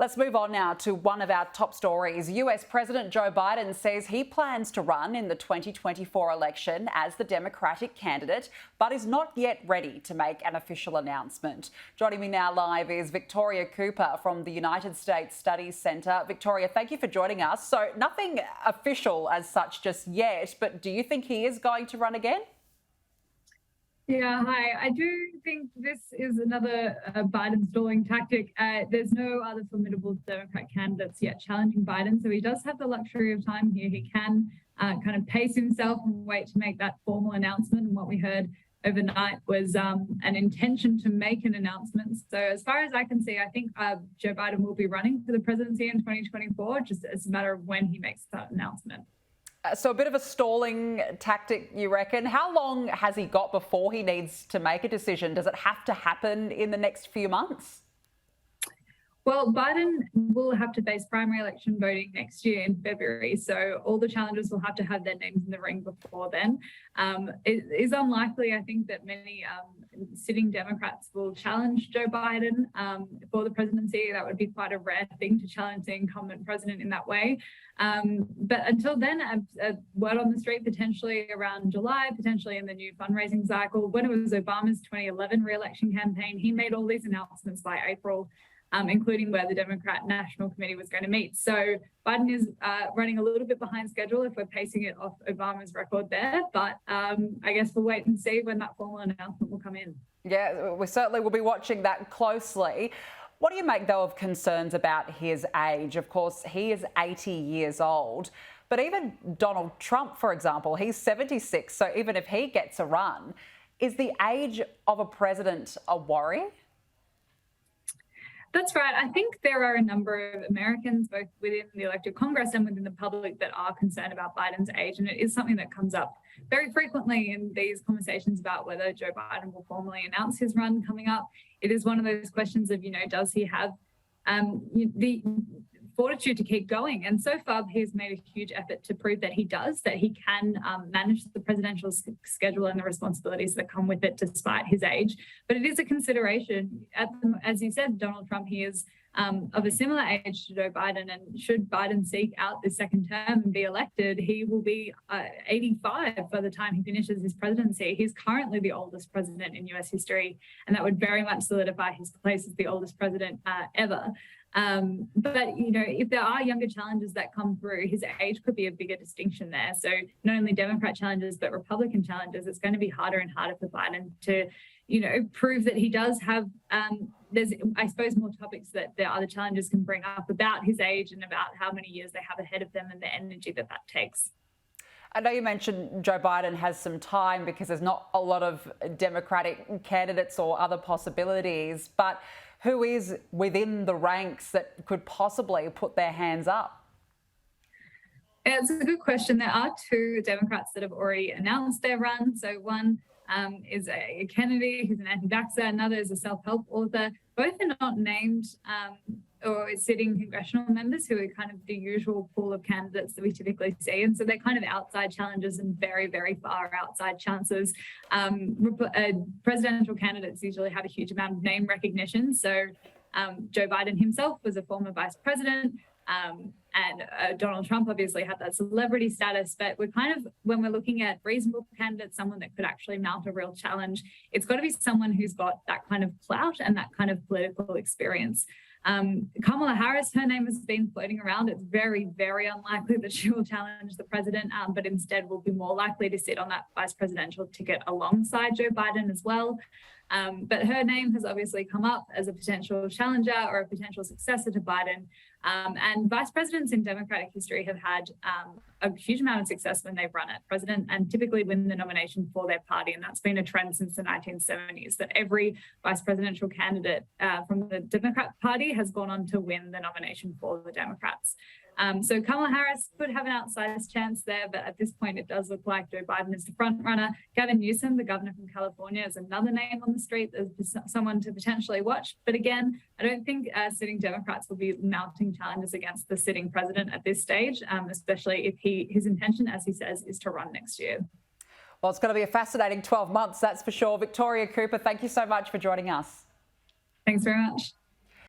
Let's move on now to one of our top stories. US President Joe Biden says he plans to run in the 2024 election as the Democratic candidate, but is not yet ready to make an official announcement. Joining me now live is Victoria Cooper from the United States Studies Centre. Victoria, thank you for joining us. So nothing official as such just yet, but do you think he is going to run again? Yeah, hi. I do think this is another Biden stalling tactic. There's no other formidable Democrat candidates yet challenging Biden, so he does have the luxury of time here. He can kind of pace himself and wait to make that formal announcement. And what we heard overnight was an intention to make an announcement. So as far as I can see, I think Joe Biden will be running for the presidency in 2024, just as a matter of when he makes that announcement. So a bit of a stalling tactic, you reckon? How long has he got before he needs to make a decision? Does it have to happen in the next few months? Well, Biden will have to face primary election voting next year in February, so all the challengers will have to have their names in the ring before then. It is unlikely, I think, that many sitting Democrats will challenge Joe Biden for the presidency. That would be quite a rare thing to challenge the incumbent president in that way. But until then, a word on the street potentially around July, potentially in the new fundraising cycle. When it was Obama's 2011 re-election campaign, he made all these announcements by April, including where the Democrat National Committee was going to meet. So Biden is running a little bit behind schedule if we're pacing it off Obama's record there. But I guess we'll wait and see when that formal announcement will come in. Yeah, we certainly will be watching that closely. What do you make, though, of concerns about his age? Of course, he is 80 years old. But even Donald Trump, for example, he's 76. So even if he gets a run, is the age of a president a worry? That's right. I think there are a number of Americans, both within the elected Congress and within the public, that are concerned about Biden's age. And it is something that comes up very frequently in these conversations about whether Joe Biden will formally announce his run coming up. It is one of those questions of, does he have the fortitude to keep going? And so far, he's made a huge effort to prove that he does, that he can manage the presidential schedule and the responsibilities that come with it despite his age. But it is a consideration. As you said, Donald Trump, he is of a similar age to Joe Biden. And should Biden seek out the second term and be elected, he will be 85 by the time he finishes his presidency. He's currently the oldest president in US history, and that would very much solidify his place as the oldest president ever. But, if there are younger challenges that come through, his age could be a bigger distinction there. So not only Democrat challenges, but Republican challenges, it's going to be harder and harder for Biden to, prove that he does have, there's, I suppose, more topics that the other challenges can bring up about his age and about how many years they have ahead of them and the energy that takes. I know you mentioned Joe Biden has some time because there's not a lot of Democratic candidates or other possibilities, but who is within the ranks that could possibly put their hands up? It's a good question. There are two Democrats that have already announced their run. So one is a Kennedy, who's an anti-vaxxer. Another is a self-help author. Both are not named or sitting congressional members, who are kind of the usual pool of candidates that we typically see. And so they're kind of outside challenges and very, very far outside chances. Presidential candidates usually have a huge amount of name recognition. So Joe Biden himself was a former vice president. And Donald Trump obviously had that celebrity status, but we're kind of, when we're looking at reasonable candidates, someone that could actually mount a real challenge, it's got to be someone who's got that kind of clout and that kind of political experience. Kamala Harris, her name has been floating around. It's very, very unlikely that she will challenge the president, but instead will be more likely to sit on that vice presidential ticket alongside Joe Biden as well. But her name has obviously come up as a potential challenger or a potential successor to Biden. And vice presidents in Democratic history have had a huge amount of success when they've run at president and typically win the nomination for their party. And that's been a trend since the 1970s, that every vice presidential candidate from the Democrat Party has gone on to win the nomination for the Democrats. So Kamala Harris could have an outsized chance there, but at this point, it does look like Joe Biden is the front runner. Gavin Newsom, the governor from California, is another name on the street as someone to potentially watch. But again, I don't think sitting Democrats will be mounting challenges against the sitting president at this stage, especially if his intention, as he says, is to run next year. Well, it's going to be a fascinating 12 months, that's for sure. Victoria Cooper, thank you so much for joining us. Thanks very much.